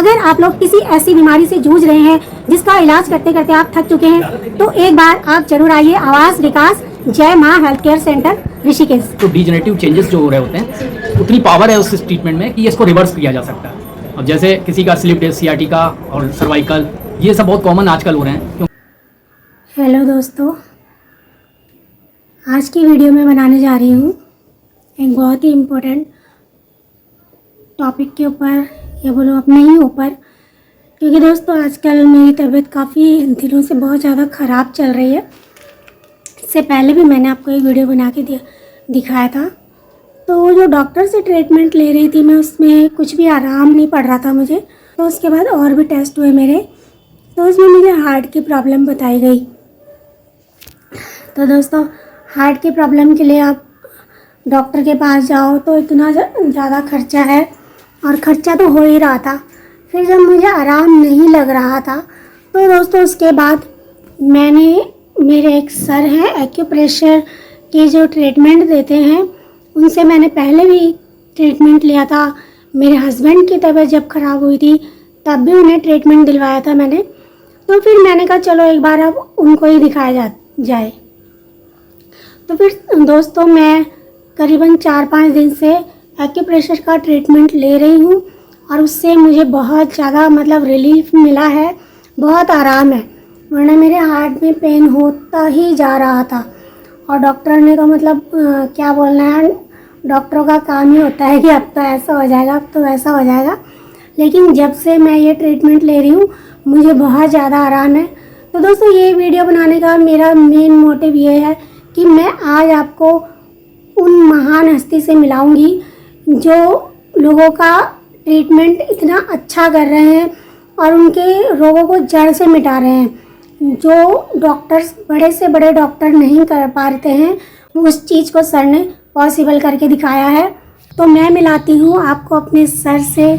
अगर आप लोग किसी ऐसी बीमारी से जूझ रहे हैं जिसका इलाज करते करते आप थक चुके हैं तो एक बार आप जरूर आइए आवास विकास जय माँ हेल्थ केयर सेंटर ऋषिकेश। तो डिजेनरेटिव चेंजेस जो हो रहे होते हैं उतनी पावर है उस ट्रीटमेंट में कि इसको रिवर्स किया जा सकता है। अब जैसे किसी का स्लिप डिस्क, सियाटिका और सर्वाइकल, ये सब बहुत कॉमन आजकल हो रहे हैं। हेलो दोस्तों, आज की वीडियो में बनाने जा रही हूँ एक बहुत ही इम्पोर्टेंट टॉपिक के ऊपर, या बोलो अपने ही ऊपर, क्योंकि दोस्तों आजकल मेरी तबीयत काफ़ी दिनों से बहुत ज़्यादा ख़राब चल रही है। इससे पहले भी मैंने आपको एक वीडियो बना के दिखाया था। तो वो जो डॉक्टर से ट्रीटमेंट ले रही थी मैं, उसमें कुछ भी आराम नहीं पड़ रहा था मुझे। तो उसके बाद और भी टेस्ट हुए मेरे, तो उसमें मुझे हार्ट की प्रॉब्लम बताई गई। तो दोस्तों हार्ट की प्रॉब्लम के लिए आप डॉक्टर के पास जाओ तो इतना ज़्यादा खर्चा है, और ख़र्चा तो हो ही रहा था। फिर जब मुझे आराम नहीं लग रहा था तो दोस्तों उसके बाद मेरे एक सर हैं एक्यूप्रेशर के जो ट्रीटमेंट देते हैं, उनसे मैंने पहले भी ट्रीटमेंट लिया था। मेरे हस्बैंड की तबीयत जब ख़राब हुई थी तब भी उन्हें ट्रीटमेंट दिलवाया था मैंने। तो फिर मैंने कहा चलो एक बार अब उनको ही दिखाया जाए। तो फिर दोस्तों मैं करीबन 4-5 दिन से एक्यूप्रेशर का ट्रीटमेंट ले रही हूँ, और उससे मुझे बहुत ज़्यादा रिलीफ मिला है, बहुत आराम है। वरना मेरे हार्ट में पेन होता ही जा रहा था, और डॉक्टर ने तो क्या बोलना है, डॉक्टरों का काम ही होता है कि अब तो ऐसा हो जाएगा, अब तो वैसा हो जाएगा। लेकिन जब से मैं ये ट्रीटमेंट ले रही हूँ मुझे बहुत ज़्यादा आराम है। तो दोस्तों ये वीडियो बनाने का मेरा मेन मोटिव ये है कि मैं आज आपको उन महान हस्ती से मिलाऊंगी जो लोगों का ट्रीटमेंट इतना अच्छा कर रहे हैं और उनके रोगों को जड़ से मिटा रहे हैं। जो डॉक्टर्स, बड़े से बड़े डॉक्टर नहीं कर पाते हैं, उस चीज़ को सर ने पॉसिबल करके दिखाया है। तो मैं मिलाती हूँ आपको अपने सर से,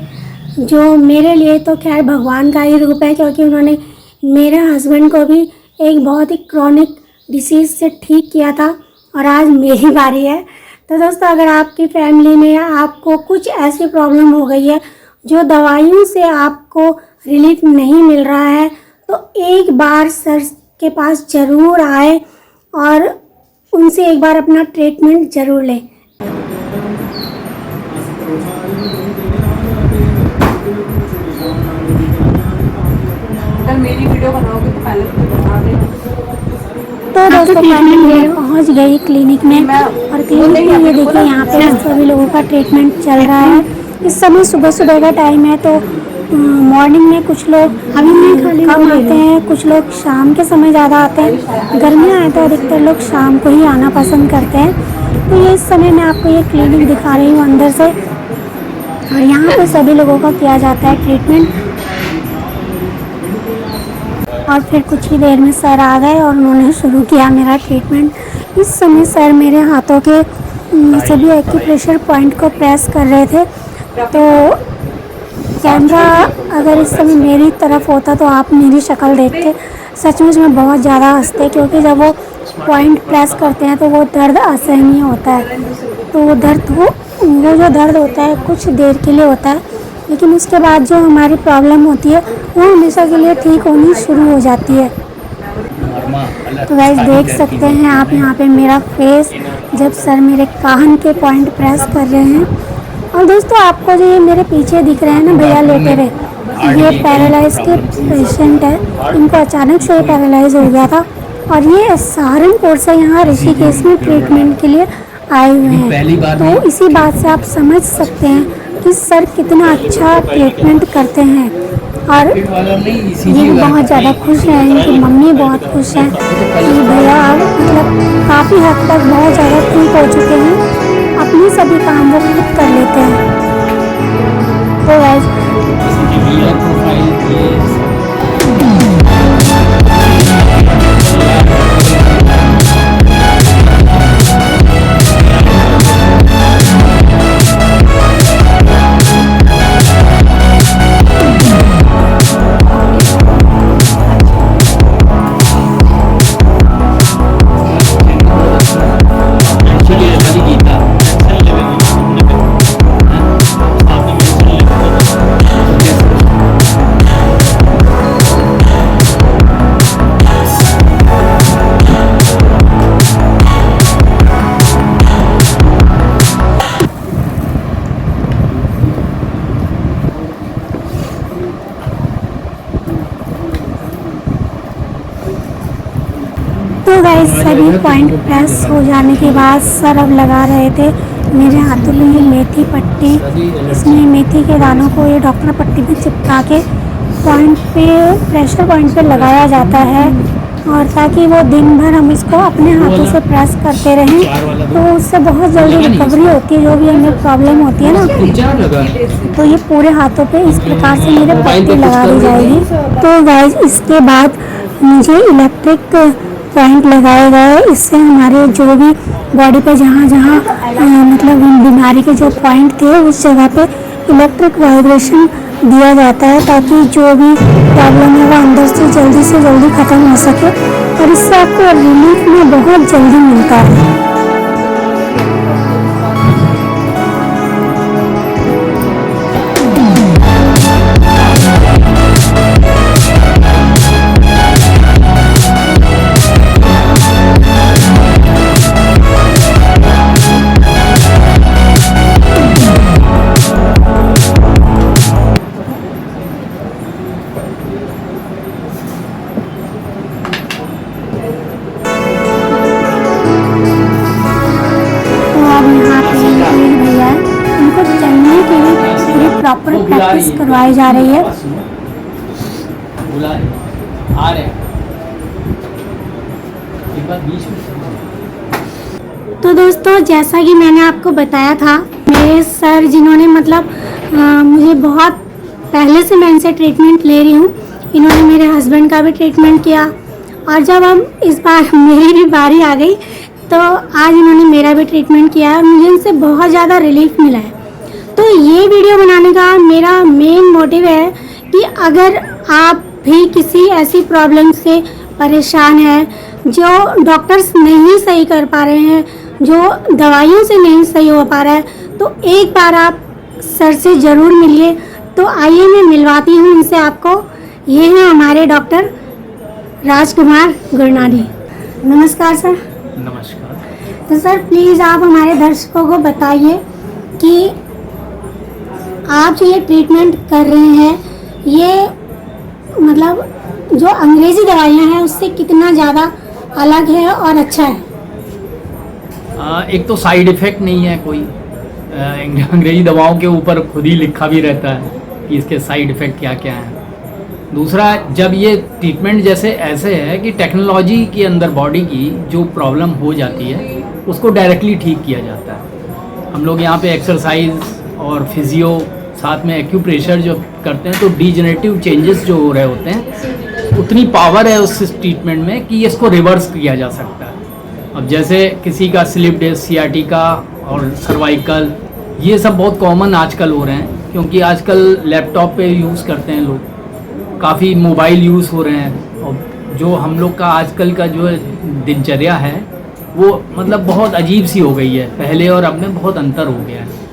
जो मेरे लिए तो खैर भगवान का ही रूप है, क्योंकि उन्होंने मेरे हस्बैंड को भी एक बहुत ही क्रॉनिक डिसीज़ से ठीक किया था, और आज मेरी बारी है। तो दोस्तों अगर आपकी फैमिली में आपको कुछ ऐसी प्रॉब्लम हो गई है जो दवाइयों से आपको रिलीफ नहीं मिल रहा है, तो एक बार सर के पास ज़रूर आए और उनसे एक बार अपना ट्रीटमेंट ज़रूर लें। अगर मेरी वीडियो बनाओगे तो पहले तो बता देना। तो दोस्तों फाइनली मैं पहुंच गई क्लिनिक में, और क्लिनिक में ये देखिए यहाँ पे सभी लोगों का ट्रीटमेंट चल रहा है। इस समय सुबह का टाइम है, तो मॉर्निंग में कुछ लोग अभी कम आते हैं, कुछ लोग शाम के समय ज़्यादा आते हैं। गर्मियाँ आए तो अधिकतर लोग शाम को ही आना पसंद करते हैं। तो ये इस समय मैं आपको ये क्लिनिक दिखा रही हूँ अंदर से, और यहाँ पे सभी लोगों का किया जाता है ट्रीटमेंट। और फिर कुछ ही देर में सर आ गए और उन्होंने शुरू किया मेरा ट्रीटमेंट। इस समय सर मेरे हाथों के सभी एक्यूप्रेशर पॉइंट को प्रेस कर रहे थे। तो कैमरा अगर इस समय मेरी तरफ होता तो आप मेरी शक्ल देखते, सचमुच में बहुत ज़्यादा हंसते, क्योंकि जब वो पॉइंट प्रेस करते हैं तो वो दर्द असहनीय होता है। तो वो जो दर्द होता है कुछ देर के लिए होता है, लेकिन उसके बाद जो हमारी प्रॉब्लम होती है वो हमेशा के लिए ठीक होनी शुरू हो जाती है। तो गाइस देख सकते हैं आप यहाँ पे मेरा फेस, जब सर मेरे कान के पॉइंट प्रेस कर रहे हैं। और दोस्तों आपको जो ये मेरे पीछे दिख रहे हैं ना भैया लेटे हुए, ये पैरालाइज के पेशेंट है। इनको अचानक से पैरालाइज हो गया था, और ये सहारनपुर से यहाँ ऋषिकेश में ट्रीटमेंट के लिए आए हुए हैं। तो इसी बात से आप समझ सकते हैं कि सर कितना अच्छा ट्रीटमेंट करते हैं। और ये भी बहुत ज़्यादा खुश हैं, इनकी मम्मी बहुत खुश हैं कि भैया काफ़ी हद तक बहुत ज़्यादा ठीक हो चुके हैं, अपनी सभी काम वो खुद कर लेते हैं। तो तो गाइस सभी पॉइंट प्रेस हो जाने के बाद सर अब लगा रहे थे मेरे हाथों में ये मेथी पट्टी। इसमें मेथी के दानों को ये डॉक्टर पट्टी में चिपका के पॉइंट पे, प्रेशर पॉइंट पे लगाया जाता है, और ताकि वो दिन भर हम इसको अपने हाथों से प्रेस करते रहें तो उससे बहुत जल्दी रिकवरी होती है। जो भी हमें प्रॉब्लम होती है ना, तो ये पूरे हाथों पे इस प्रकार से मेरे पट्टी लगा दी जाएगी। तो गाइस इसके बाद मुझे इलेक्ट्रिक पॉइंट लगाए गए। इससे हमारे जो भी बॉडी पे जहाँ जहाँ मतलब बीमारी के जो पॉइंट थे उस जगह पे इलेक्ट्रिक वाइब्रेशन दिया जाता है, ताकि जो भी प्रॉब्लम है वो अंदर से जल्दी ख़त्म हो सके, और इससे आपको रिलीफ में बहुत जल्दी मिलता है। प्रॉपर प्रैक्टिस करवाई जा रही है। आ रहे एक बार बीच में। तो दोस्तों जैसा कि मैंने आपको बताया था, मेरे सर जिन्होंने मतलब मुझे बहुत पहले से मैं इनसे ट्रीटमेंट ले रही हूँ, इन्होंने मेरे हस्बैंड का भी ट्रीटमेंट किया, और जब हम इस बार मेरी भी बारी आ गई तो आज इन्होंने मेरा भी ट्रीटमेंट किया है और मुझे इनसे बहुत ज़्यादा रिलीफ मिला है। तो ये वीडियो बनाने का मेरा मेन मोटिव है कि अगर आप भी किसी ऐसी प्रॉब्लम से परेशान हैं, जो डॉक्टर्स नहीं सही कर पा रहे हैं, जो दवाइयों से नहीं सही हो पा रहा है, तो एक बार आप सर से ज़रूर मिलिए। तो आइए मैं मिलवाती हूँ इनसे आपको। ये हैं हमारे डॉक्टर राजकुमार गुरनानी। नमस्कार सर। नमस्कार। तो सर प्लीज़ आप हमारे दर्शकों को बताइए कि आप जो ये ट्रीटमेंट कर रहे हैं, ये मतलब जो अंग्रेज़ी दवाइयाँ हैं उससे कितना ज़्यादा अलग है और अच्छा है? एक तो साइड इफ़ेक्ट नहीं है कोई। अंग्रेज़ी दवाओं के ऊपर खुद ही लिखा भी रहता है कि इसके साइड इफ़ेक्ट क्या क्या हैं। दूसरा, जब ये ट्रीटमेंट जैसे ऐसे है कि टेक्नोलॉजी के अंदर बॉडी की जो प्रॉब्लम हो जाती है उसको डायरेक्टली ठीक किया जाता है। हम लोग यहाँ पे एक्सरसाइज और फिजियो साथ में एक्यूप्रेशर जो करते हैं, तो डीजेनरेटिव चेंजेस जो हो रहे होते हैं, उतनी पावर है उस ट्रीटमेंट में कि इसको रिवर्स किया जा सकता है। अब जैसे किसी का स्लिप डिस्क, सियाटिका और सर्वाइकल, ये सब बहुत कॉमन आजकल हो रहे हैं, क्योंकि आजकल लैपटॉप पे यूज़ करते हैं लोग, काफ़ी मोबाइल यूज़ हो रहे हैं, और जो हम लोग का आजकल का जो दिनचर्या है वो मतलब बहुत अजीब सी हो गई है। पहले और अब में बहुत अंतर हो गया है।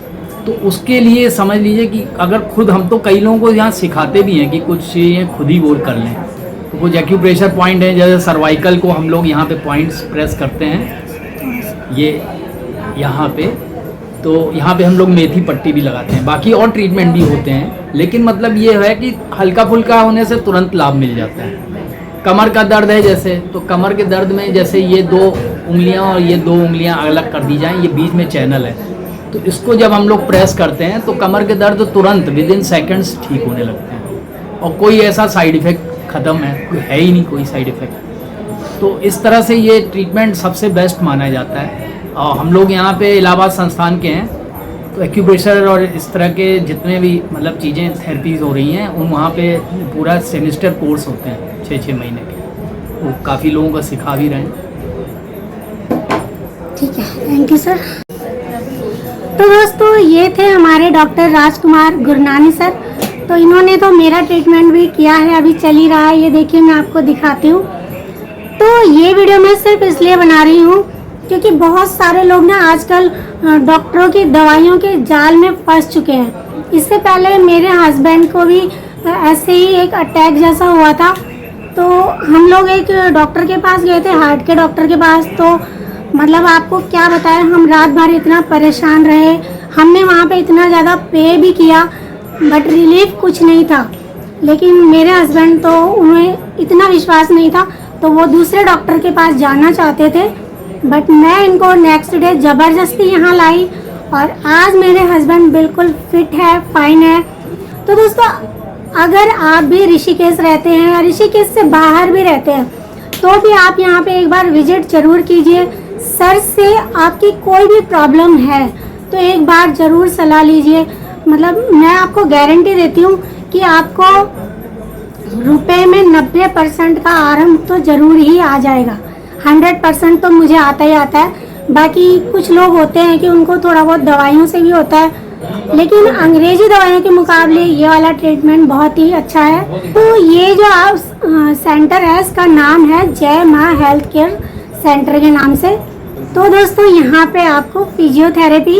तो उसके लिए समझ लीजिए कि अगर खुद हम तो कई लोगों को यहाँ सिखाते भी हैं कि कुछ चीज़ें खुद ही वो कर लें। तो कुछ एक्यूप्रेशर पॉइंट है, जैसे सर्वाइकल को हम लोग यहाँ पे पॉइंट्स प्रेस करते हैं, ये यहाँ पे, तो यहाँ पे हम लोग मेथी पट्टी भी लगाते हैं। बाकी और ट्रीटमेंट भी होते हैं, लेकिन मतलब ये है कि हल्का फुल्का होने से तुरंत लाभ मिल जाता है। कमर का दर्द है जैसे, तो कमर के दर्द में जैसे ये 2 उंगलियां और ये 2 उंगलियां अलग कर दी जाएं, ये बीच में चैनल है, तो इसको जब हम लोग प्रेस करते हैं तो कमर के दर्द तुरंत विदिन सेकंड्स ठीक होने लगते हैं, और कोई ऐसा साइड इफ़ेक्ट ख़त्म है ही नहीं कोई साइड इफ़ेक्ट। तो इस तरह से ये ट्रीटमेंट सबसे बेस्ट माना जाता है। और हम लोग यहाँ पे इलाहाबाद संस्थान के हैं, तो एक्यूप्रेशर और इस तरह के जितने भी मतलब चीज़ें थेरेपीज़ हो रही हैं, उन वहाँ पे पूरा सेमेस्टर कोर्स होते हैं 6-6 महीने के, वो काफ़ी लोगों को सिखा भी रहे हैं। ठीक है, थैंक यू सर। तो दोस्तों ये थे हमारे डॉक्टर राजकुमार गुरनानी सर। तो इन्होंने तो मेरा ट्रीटमेंट भी किया है, अभी चल ही रहा है, ये देखिए मैं आपको दिखाती हूँ। तो ये वीडियो मैं सिर्फ इसलिए बना रही हूँ क्योंकि बहुत सारे लोग ना आजकल डॉक्टरों की दवाइयों के जाल में फंस चुके हैं। इससे पहले मेरे हस्बैंड को भी ऐसे ही एक अटैक जैसा हुआ था, तो हम लोग एक डॉक्टर के पास गए थे, हार्ट के डॉक्टर के पास। तो मतलब आपको क्या बताएं, हम रात भर इतना परेशान रहे, हमने वहाँ पे इतना ज़्यादा पे भी किया, बट रिलीफ कुछ नहीं था। लेकिन मेरे हस्बैंड तो उन्हें इतना विश्वास नहीं था, तो वो दूसरे डॉक्टर के पास जाना चाहते थे, बट मैं इनको नेक्स्ट डे ज़बरदस्ती यहाँ लाई और आज मेरे हस्बैंड बिल्कुल फिट है, फाइन है। तो दोस्तों, अगर आप भी ऋषिकेश रहते हैं या ऋषिकेश से बाहर भी रहते हैं तो भी आप यहाँ पे एक बार विजिट जरूर कीजिए। सर से आपकी कोई भी प्रॉब्लम है तो एक बार ज़रूर सलाह लीजिए। मतलब मैं आपको गारंटी देती हूँ कि आपको रुपए में 90% का आराम तो ज़रूर ही आ जाएगा। 100% तो मुझे आता ही आता है। बाकी कुछ लोग होते हैं कि उनको थोड़ा बहुत दवाइयों से भी होता है, लेकिन अंग्रेजी दवाइयों के मुकाबले ये वाला ट्रीटमेंट बहुत ही अच्छा है। तो ये जो आप सेंटर है इसका नाम है जय माँ हेल्थ केयर सेंटर के नाम से। तो दोस्तों, यहाँ पे आपको फिजियोथेरेपी,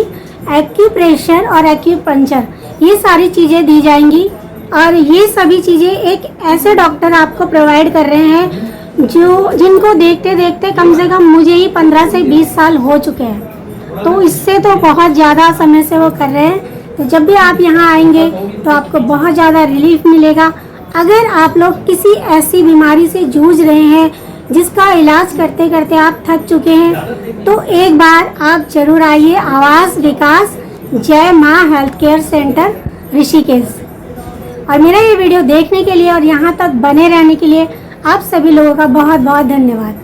एक्यूप्रेशर और एक्यूपंक्चर ये सारी चीज़ें दी जाएंगी और ये सभी चीज़ें एक ऐसे डॉक्टर आपको प्रोवाइड कर रहे हैं जिनको देखते देखते कम से कम मुझे ही 15 से 20 साल हो चुके हैं। तो इससे तो बहुत ज़्यादा समय से वो कर रहे हैं। तो जब भी आप यहाँ आएंगे तो आपको बहुत ज़्यादा रिलीफ मिलेगा। अगर आप लोग किसी ऐसी बीमारी से जूझ रहे हैं जिसका इलाज करते करते आप थक चुके हैं तो एक बार आप जरूर आइए आवास विकास जय माँ हेल्थ केयर सेंटर ऋषिकेश। और मेरा ये वीडियो देखने के लिए और यहाँ तक बने रहने के लिए आप सभी लोगों का बहुत बहुत धन्यवाद।